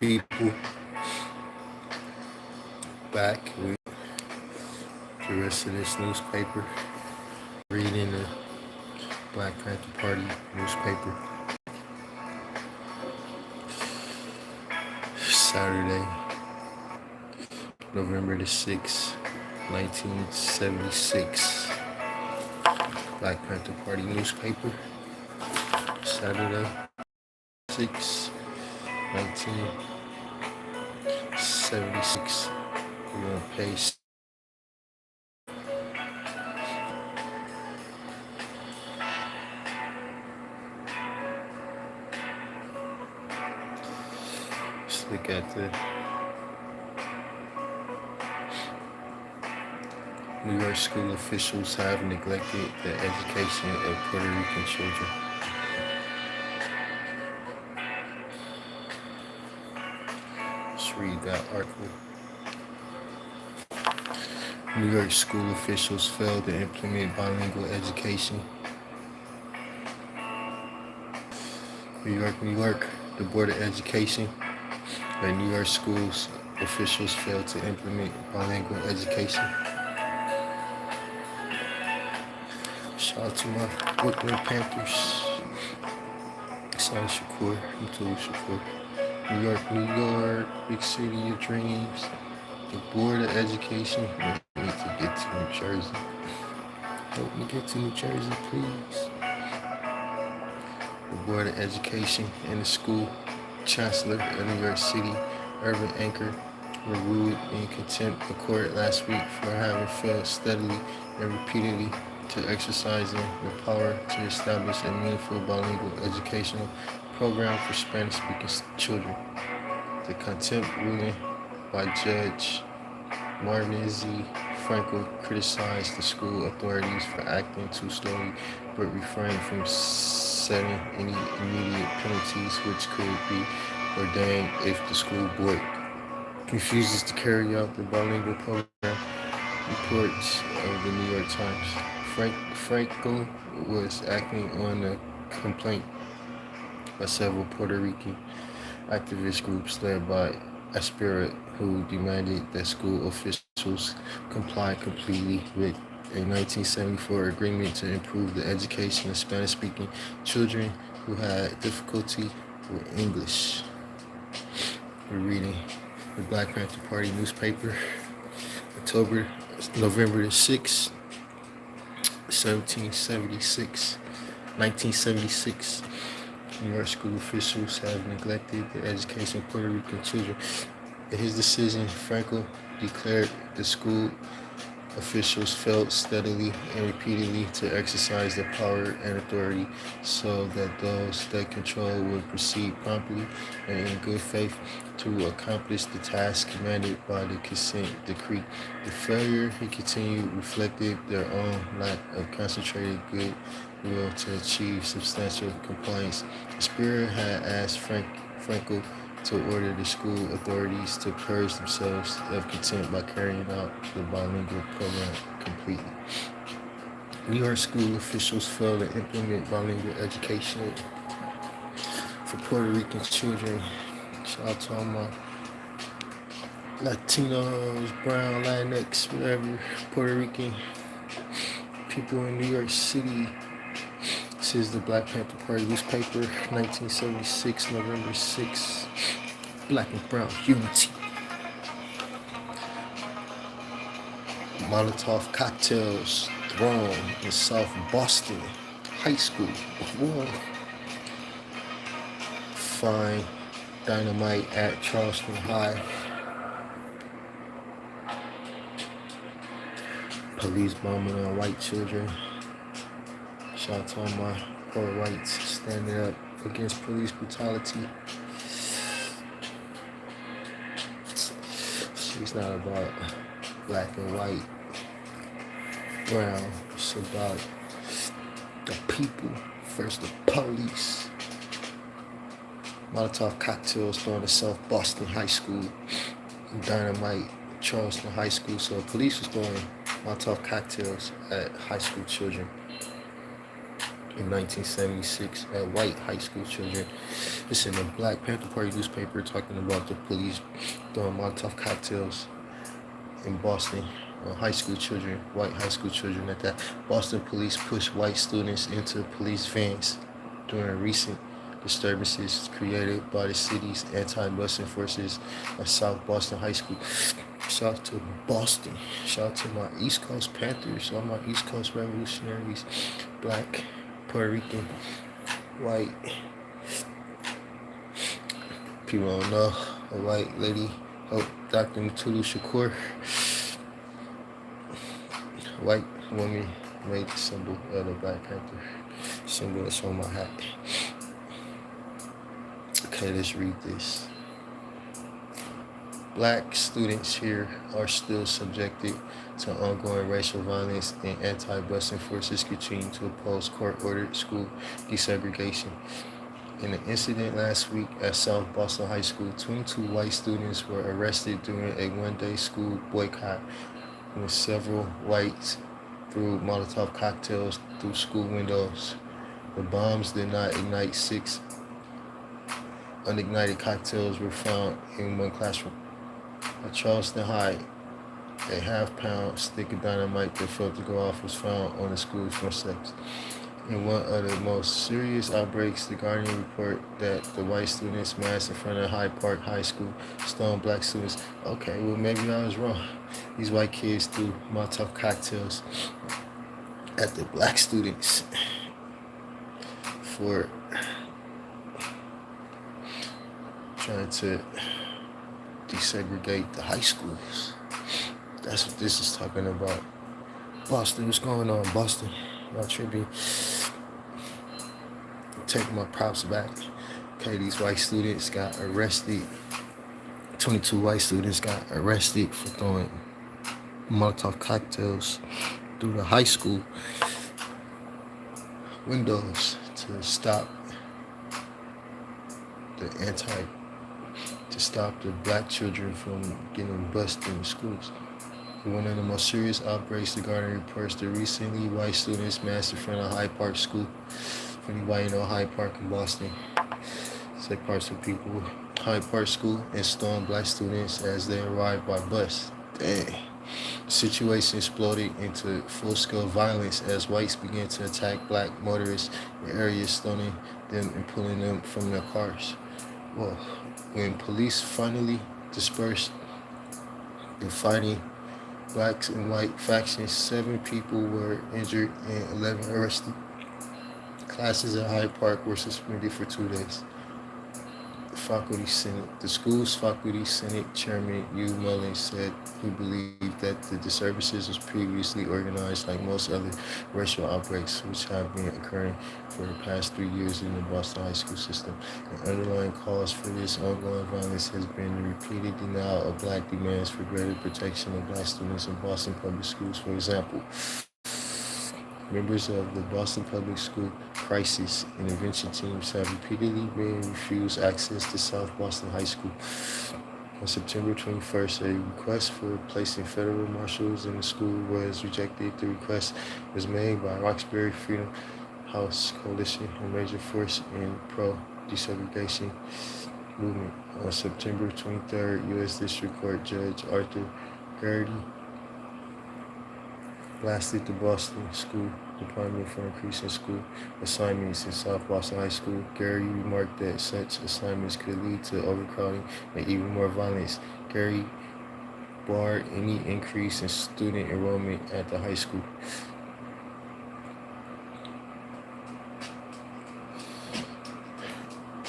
people, back with the rest of this newspaper, reading the Black Panther Party newspaper. Saturday, November the 6th, 1976. Black Panther Party newspaper. Saturday, 6, 1976. We're on page. Let's look at the New York school officials have neglected the education of Puerto Rican children. Let's read that article. New York school officials failed to implement bilingual education. New York, the Board of Education and New York schools officials failed to implement bilingual education. Shout out to my Brooklyn Panthers. Sorry, Shakur. I'm told Shakur. New York, big city of dreams. The Board of Education. We need to get to New Jersey. Help me get to New Jersey, please. The Board of Education and the school chancellor of New York City, Urban Anchor, were ruled in contempt of court last week for having failed steadily and repeatedly to exercising the power to establish a meaningful bilingual educational program for Spanish-speaking children. The contempt ruling by Judge Martin Z. Frankel criticized the school authorities for acting too slowly, but refrained from setting any immediate penalties which could be ordained if the school board refuses to carry out the bilingual program. Reports of the New York Times. Frankel was acting on a complaint by several Puerto Rican activist groups led by Aspira, who demanded that school officials comply completely with a 1974 agreement to improve the education of Spanish-speaking children who had difficulty with English. We're reading the Black Panther Party newspaper, November the 6th, 1976. New York school officials have neglected the education of Puerto Rican children. In his decision, Frankel declared the school officials failed steadily and repeatedly to exercise their power and authority so that those they control would proceed promptly and in good faith to accomplish the task commanded by the consent decree. The failure, he continued, reflected their own lack of concentrated goodwill to achieve substantial compliance. The Spirit had asked Frankel to order the school authorities to purge themselves of contempt by carrying out the bilingual program completely. New York school officials failed to implement bilingual education for Puerto Rican children. Shout out to all my Latinos, Brown, Latinx, whatever, Puerto Rican people in New York City. This is the Black Panther Party newspaper, 1976, November 6. Black and brown unity. Molotov cocktails thrown in South Boston High School. Whoa. Find dynamite at Charleston High. Police bombing on white children. Shout out to all my poor whites standing up against police brutality. It's not about black and white, brown. It's about the people versus the police. Molotov cocktails thrown at South Boston High School. Dynamite Charleston High School. So police was throwing Molotov cocktails at high school children. in 1976 at white high school children. This is in the Black Panther Party newspaper talking about the police throwing Molotov cocktails in Boston. High school children, white high school children at that. Boston police pushed white students into police vans during recent disturbances created by the city's anti-busing forces at South Boston High School. Shout out to Boston. Shout out to my East Coast Panthers, all my East Coast revolutionaries, black, Puerto Rican, white. People don't know a white lady, Dr. Mutulu Shakur, white woman made the symbol of the Black Panther symbol that's on my hat. Okay, let's read this. Black students here are still subjected to ongoing racial violence, and anti-busing forces continue to oppose court-ordered school desegregation. In an incident last week at South Boston High School, 22 white students were arrested during a one-day school boycott when several whites threw Molotov cocktails through school windows. The bombs did not ignite. 6 unignited cocktails were found in one classroom. At Charleston High, a half-pound stick of dynamite that failed to go off was found on the school's front steps. In one of the most serious outbreaks, the Guardian report that the white students massed in front of Hyde Park High School stoned black students. Okay, well, maybe I was wrong. These white kids threw Molotov cocktails at the black students for trying to desegregate the high schools. That's what this is talking about. Boston, what's going on, Boston? Y'all tripping. Take my props back. Okay, these white students got arrested. 22 white students got arrested for throwing Molotov cocktails through the high school windows to stop the black children from getting bused in the schools. In one of the most serious outbreaks, the Guardian reports that recently white students massed in front of Hyde Park School. If anybody know Hyde Park in Boston, say parts of people. Hyde Park School and stoned black students as they arrived by bus. Dang. The situation exploded into full-scale violence as whites began to attack black motorists in areas, stoning them and pulling them from their cars. Well, when police finally dispersed the fighting blacks and white factions, 7 people were injured and 11 arrested. Classes at Hyde Park were suspended for 2 days. The school's faculty senate chairman Hugh Mullins said he believed that the disturbances was previously organized like most other racial outbreaks which have been occurring for the past 3 years in the Boston high school system. An underlying cause for this ongoing violence has been the repeated denial of black demands for greater protection of black students in Boston public schools. For example, members of the Boston Public School Crisis Intervention Teams have repeatedly been refused access to South Boston High School. On September 21st, a request for placing federal marshals in the school was rejected. The request was made by Roxbury Freedom House Coalition, a major force in pro-desegregation movement. On September 23rd, U.S. District Court Judge Arthur Garrity blasted the Boston School Department for increasing school assignments in South Boston High School. Gary remarked that such assignments could lead to overcrowding and even more violence. Gary barred any increase in student enrollment at the high school.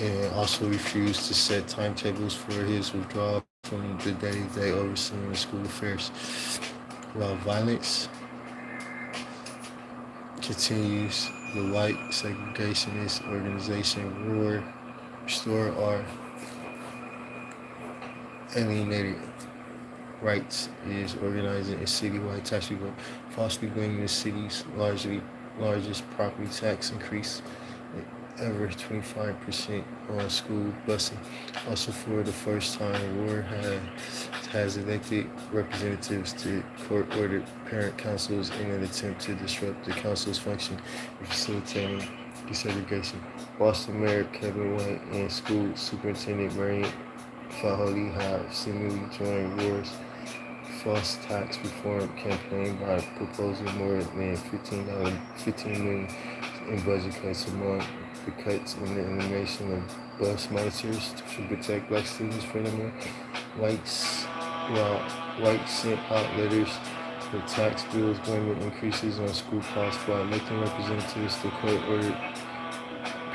And also refused to set timetables for his withdrawal from the day-to-day overseeing of school affairs. While violence continues, the white segregationist organization Restore Our Alienated Rights is organizing a citywide tax revolt, falsely blaming the city's largest property tax increase ever, 25% on school busing. Also, for the first time, Ward has elected representatives to court-ordered parent councils in an attempt to disrupt the council's function in facilitating desegregation. Boston Mayor Kevin White and school superintendent Marion Faholi have seemingly joined Ward's false tax reform campaign by proposing more than $15 million in budget cuts, among the cuts in the elimination of bus monitors to protect black students. Furthermore, while White sent out letters with tax bills blaming increases on school costs while electing representatives to court-ordered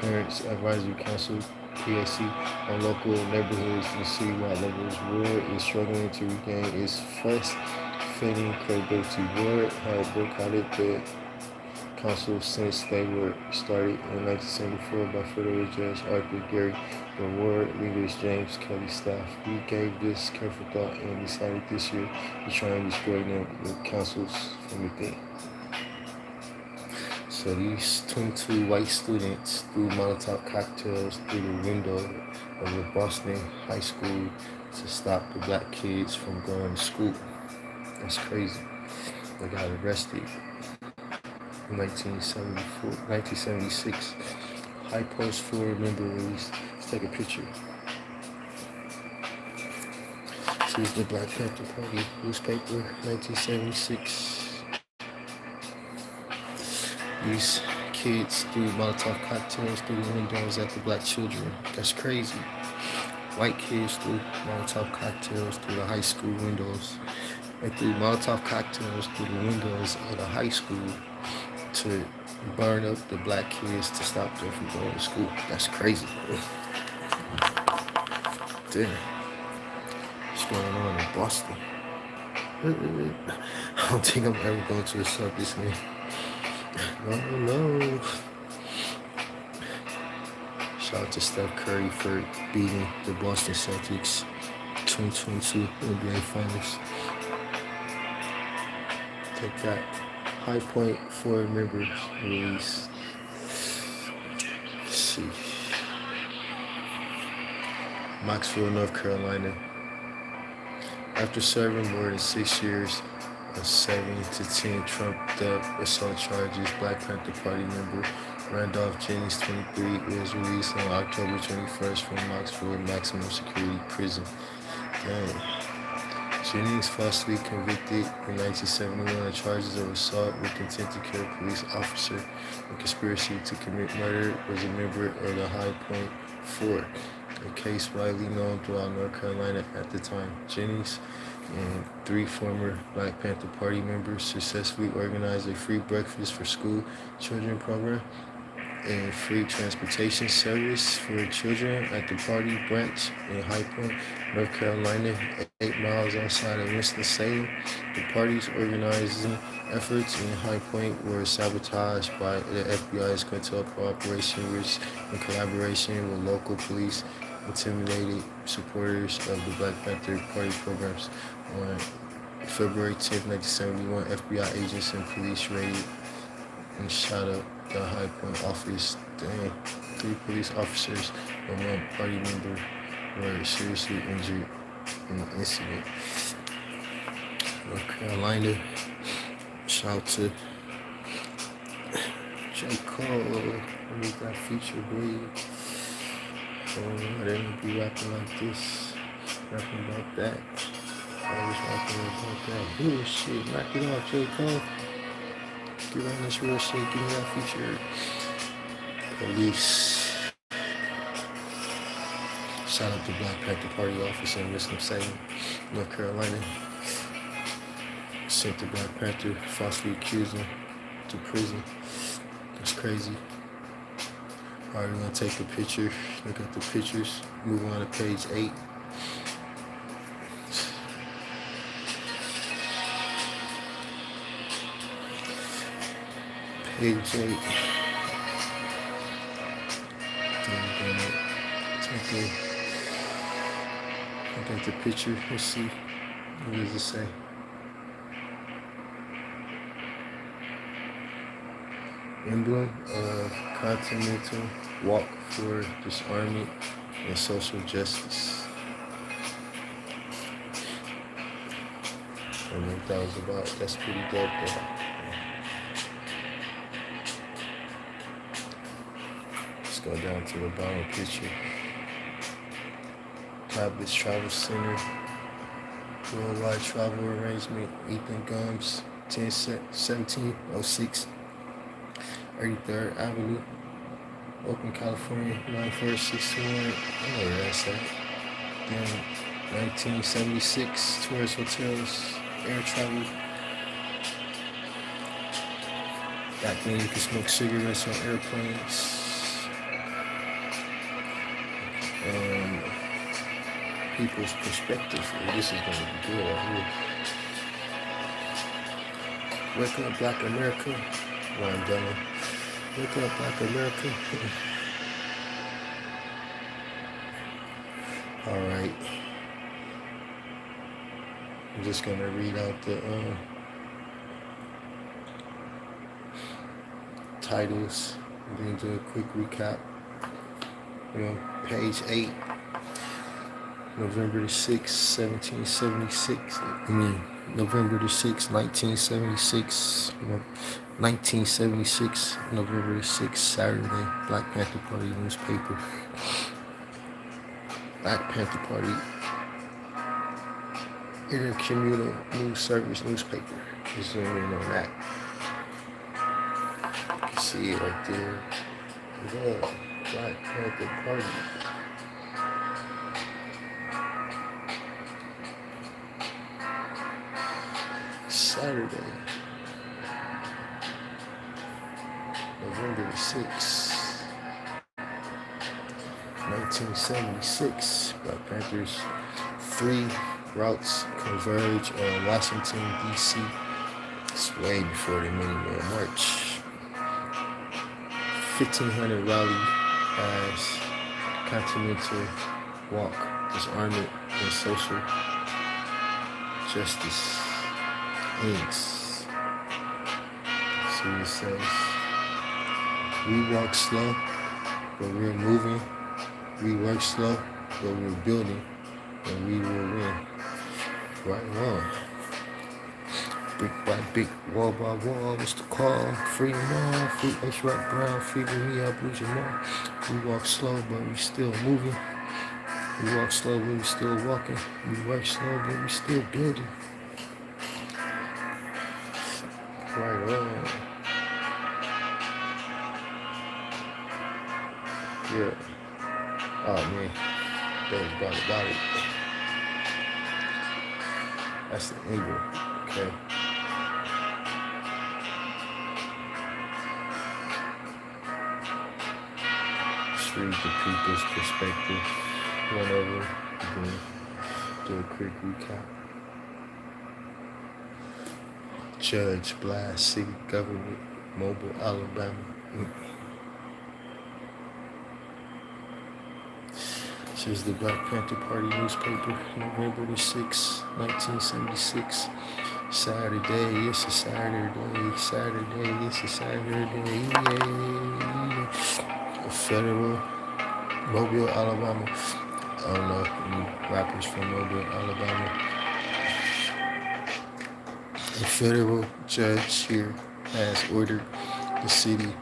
Parents Advisory Council (PAC) on local neighborhoods and citywide levels. Ward is struggling to regain its first fading credibility. Ward had boycotted the council since they were started in 1974 by federal judge Arthur Gary, but Ward leaders James Kelly staff. We gave this careful thought and decided this year to try and destroy them with councils from within. So these 22 white students threw Molotov cocktails through the window of a Boston high school to stop the black kids from going to school. That's crazy. They got arrested in 1976. High Post 4 member released. Let's take a picture. This is the Black Panther Party newspaper, 1976. These kids threw Molotov cocktails through the windows at the black children. That's crazy. White kids threw Molotov cocktails through the high school windows. They threw Molotov cocktails through the windows of the high school to burn up the black kids to stop them from going to school. That's crazy. Damn. What's going on in Boston? I don't think I'm ever going to a circus, man. No. Shout out to Steph Curry for beating the Boston Celtics 2022 NBA Finals. Take that. High Point 4 members release. Let's see. Knoxville, North Carolina. After serving more than 6 years of 7 to 10 trumped-up assault charges, Black Panther Party member Randolph Jennings, 23, was released on October 21st from Knoxville Maximum Security Prison. Dang. Jennings falsely convicted in 1971 on charges of assault with intent to kill a police officer and conspiracy to commit murder, was a member of the High Point 4, a case widely known throughout North Carolina at the time. Jennings and 3 former Black Panther Party members successfully organized a free breakfast for school children program and free transportation service for children at the party branch in High Point, North Carolina, 8 miles outside of Winston-Salem. The party's organizing efforts in High Point were sabotaged by the FBI's cartel operation, which, in collaboration with local police, intimidated supporters of the Black Panther Party programs. On February 10, 1971, FBI agents and police raided and shot up the High Point office. 3 police officers and 1 party member were seriously injured in the incident. North Carolina, shout out to J. Cole. We got feature, boy. I didn't be rapping like this, rapping about that. I was rapping about that bullshit. Knock it off, J. Cole. Get on this real shit. Give me that feature. Police. Shout out to Black Panther Party office in Winston-Salem, North Carolina. Sent the Black Panther, falsely accused him to prison. That's crazy. Alright, we're gonna take a picture. Look at the pictures. Move on to page 8. Page 8. Look at the picture. Let's see. What does it say? emblem of Continental Walk for Disarmament and Social Justice. I think that was about. That's pretty dope though. Let's go down to the bottom picture. Tablet's Travel Center, Worldwide Travel Arrangement, Ethan Gums, 1706 33rd Avenue, Oakland, California, 9461. I know where that's at. Then 1976, tourist hotels, air travel. Back then you could smoke cigarettes on airplanes. People's perspective. This is going to be good right here. Wake up, Black America. Ryan Dillon. Wake up, Black America. All right. I'm just going to read out the titles and then do a quick recap. Page 8. November the 6th, 1776. November the 6th, 1976. 1976, November the 6th, Saturday. Black Panther Party newspaper. Black Panther Party Intercommunal News Service newspaper. Just zoom in on that. You can see it right there. The Black Panther Party. Saturday, November the 6th, 1976. Black Panthers, 3 routes converge on Washington, D.C. It's way before the Million-Man March. 1,500 rally as Continental Walk, Disarmament and Social Justice. Ends. See what it says. We walk slow, but we're moving. We work slow, but we're building, and we will win. Right on. Brick by brick, wall by wall, what's the call? Free them all, free H-Rock Brown, free me up, Blue Jamal. We walk slow, but we still moving. We walk slow, but we still walking. We work slow, but we still building. Right on. Yeah. Oh man. That was about it. That's the angle. Okay. Just read the people's perspective. One over. Then do a quick recap. Judge Blast City Government, Mobile, Alabama. This is the Black Panther Party newspaper, November the 6th, 1976. Saturday, it's a Saturday. Saturday, it's a Saturday. Yay. Federal, Mobile, Alabama. I don't know any rappers from Mobile, Alabama. A federal judge here has ordered the city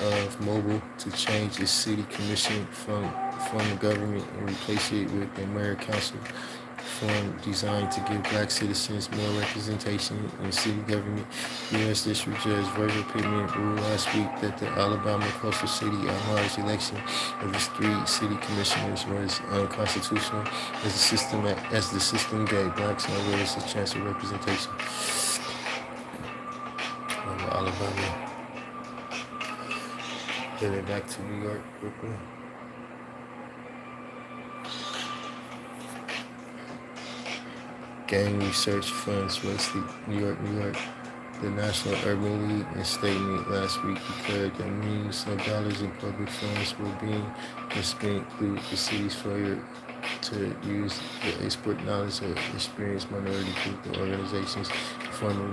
of Mobile to change its city commission from the government and replace it with the mayor council form designed to give black citizens more representation in city government. U.S. District Judge Virgil Pittman ruled last week that the Alabama Coastal City at-large election of its 3 city commissioners was unconstitutional as the system gave blacks and others a chance of representation. Alabama. Headed back to New York, Brooklyn. Gang research funds wasted. New York, New York. The National Urban League in a statement last week declared that millions of dollars in public funds were being spent through the city's failure to use the expert knowledge of experienced minority group organizations, former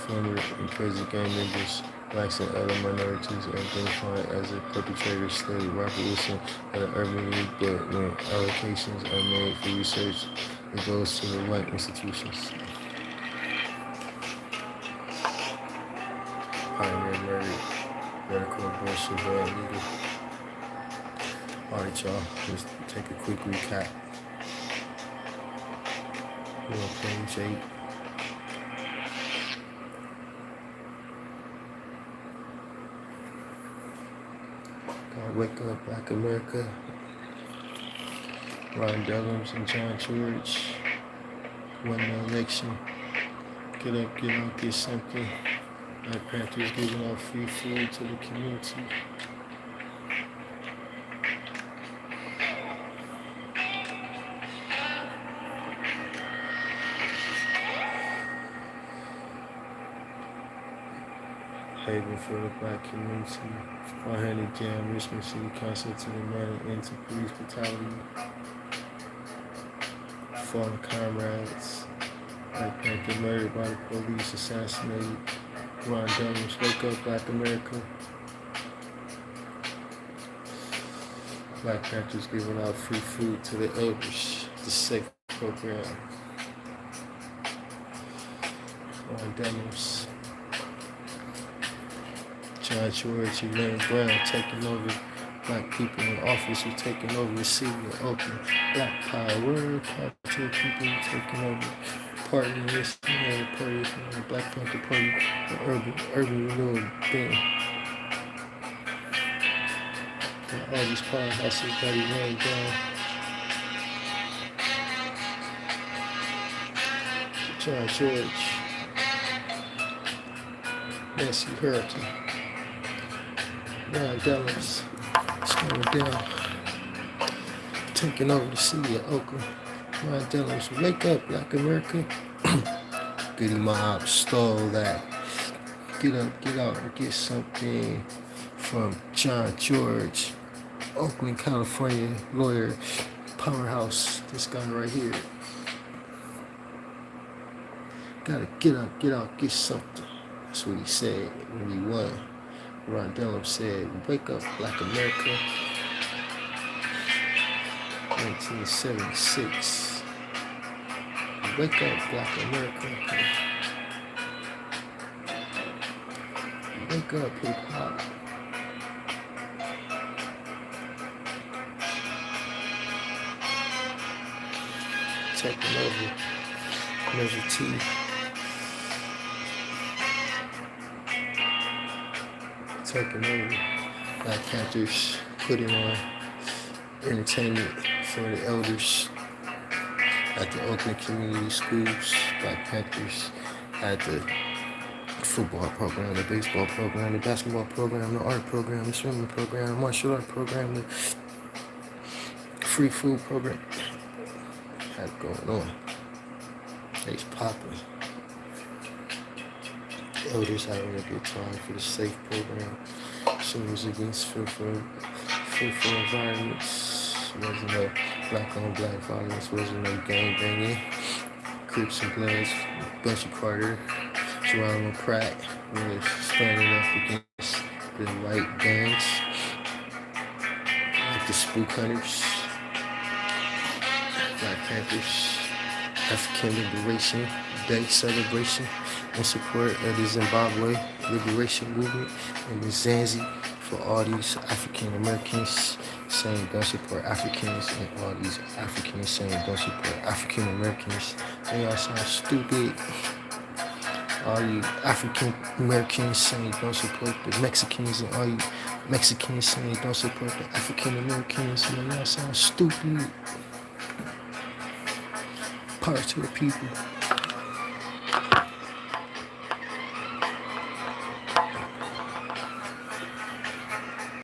and present gang members Blacks and other minorities are identified as a perpetrator study Robert Wilson at the Urban League, but when allocations are made for research, it goes to the white institutions. Pioneer murdered, medical abortion ban leader. Alright, y'all, let's take a quick recap. We're on page 8. God wake up, Black America. Ron Dellums and John George won the election. Get up, get out, get something. Black Panthers giving out free food to the community. Haven for the Black community. 100 Jam, Richmond City Council to demand an end to police brutality. Fallen comrades. Black Panther murdered by the police, assassinated. Ron Dellums, wake up, Black America. Black Panthers giving out free food to the elders. The SAFE program. Ron Dellums. John George, Elaine Brown taking over. Black people in office who taking over the city of Oakland. Black power, capital people taking over. Party in this, party from the Black Panther Party, the urban renewal thing. All these powerhouses that he ran down. John George, Nancy Hurricane, Ron Dellums, it's going down, taking over the city of Oakland. Ron Dellums, wake up, Black America. Goody Mob stole that. Get up, get out, and get something from John George, Oakland, California lawyer, powerhouse. This guy right here. Gotta get up, get out, get something. That's what he said when he won. Ron Dellums said, wake up, Black America. 1976. Wake up, Black America. Wake up, hip hop. Taking over. Measure T. Taking over. Black Panthers putting on entertainment for the elders at the Oakland Community Schools. Black Panthers had the football program, the baseball program, the basketball program, the art program, the swimming program, the martial art program, the free food program. Had it going on. It's popping. The elders having a good time for the SAFE program. Swimmers against fearful environments. Wasn't no black on black violence, wasn't no gang banging. Crips and Bloods, Bunchy Carter, Geronimo Pratt was standing up against the white gangs, like the Spook Hunters, Black Panthers, African Liberation Day celebration in support of the Zimbabwe Liberation Movement and the Zanzi for all these African Americans saying don't support Africans and all these Africans saying don't support African Americans. They all sound stupid. All you African Americans saying don't support the Mexicans and all you Mexicans saying don't support the African Americans. Man, y'all sound stupid. Power to the people.